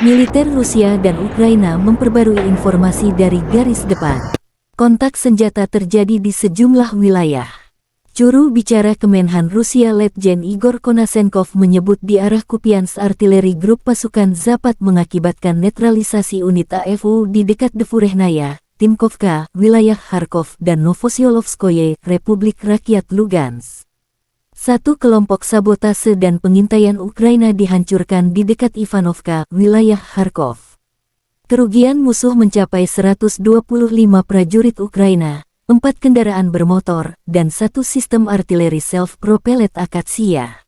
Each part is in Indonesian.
Militer Rusia dan Ukraina memperbarui informasi dari garis depan. Kontak senjata terjadi di sejumlah wilayah. Juru bicara Kemenhan Rusia Letjen Igor Konasenkov menyebut di arah Kupiansk artileri grup pasukan Zapad mengakibatkan netralisasi unit AFU di dekat Devurehnaya, Timkovka, wilayah Kharkov dan Novosyolovskoye, Republik Rakyat Lugansk. Satu kelompok sabotase dan pengintaian Ukraina dihancurkan di dekat Ivanovka, wilayah Kharkov. Kerugian musuh mencapai 125 prajurit Ukraina, 4 kendaraan bermotor, dan 1 sistem artileri self-propellet Akatsia.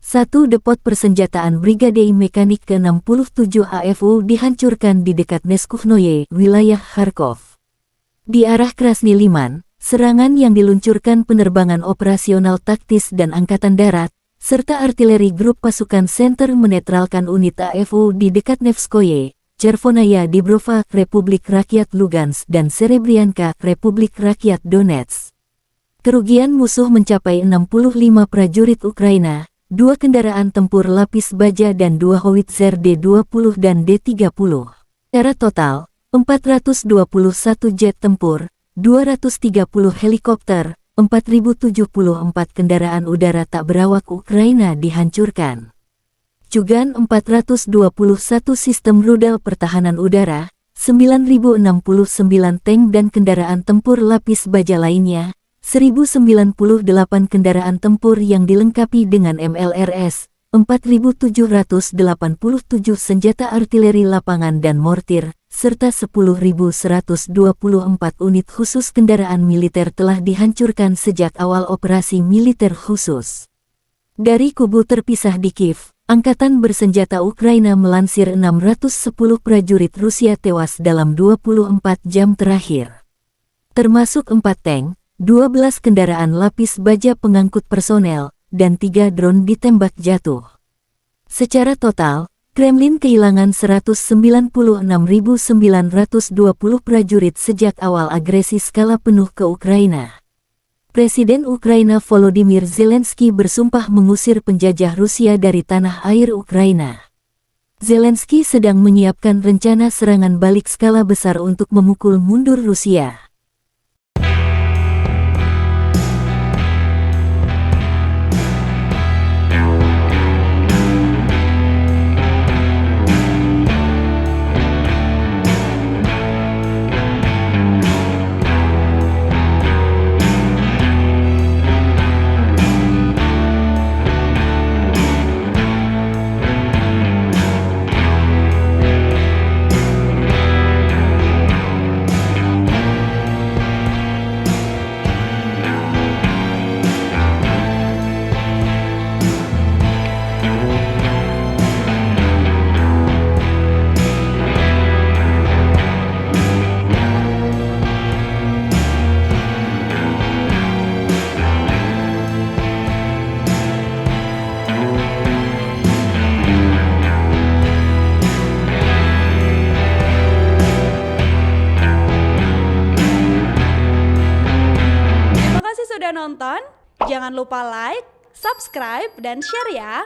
1 depot persenjataan Brigade Mekanik ke-67 AFU dihancurkan di dekat Neskuhnoye, wilayah Kharkov. Di arah Krasny Liman, serangan yang diluncurkan penerbangan operasional taktis dan angkatan darat, serta artileri grup pasukan Center menetralkan unit AFU di dekat Nevskoye, Chervonaya Dibrova, Republik Rakyat Lugansk dan Serebrianka, Republik Rakyat Donetsk. Kerugian musuh mencapai 65 prajurit Ukraina, 2 kendaraan tempur lapis baja dan 2 howitzer D-20 dan D-30. Secara total, 421 jet tempur, 230 helikopter, 4.074 kendaraan udara tak berawak Ukraina dihancurkan. Juga 421 sistem rudal pertahanan udara, 9.069 tank dan kendaraan tempur lapis baja lainnya, 1.098 kendaraan tempur yang dilengkapi dengan MLRS, 4.787 senjata artileri lapangan dan mortir, serta 10.124 unit khusus kendaraan militer telah dihancurkan sejak awal operasi militer khusus. Dari kubu terpisah di Kiev, Angkatan Bersenjata Ukraina melansir 610 prajurit Rusia tewas dalam 24 jam terakhir. Termasuk 4 tank, 12 kendaraan lapis baja pengangkut personel, dan 3 drone ditembak jatuh. Secara total, Kremlin kehilangan 196.920 prajurit sejak awal agresi skala penuh ke Ukraina. Presiden Ukraina Volodymyr Zelensky bersumpah mengusir penjajah Rusia dari tanah air Ukraina. Zelensky sedang menyiapkan rencana serangan balik skala besar untuk memukul mundur Rusia. Sudah nonton, jangan lupa like, subscribe, dan share ya.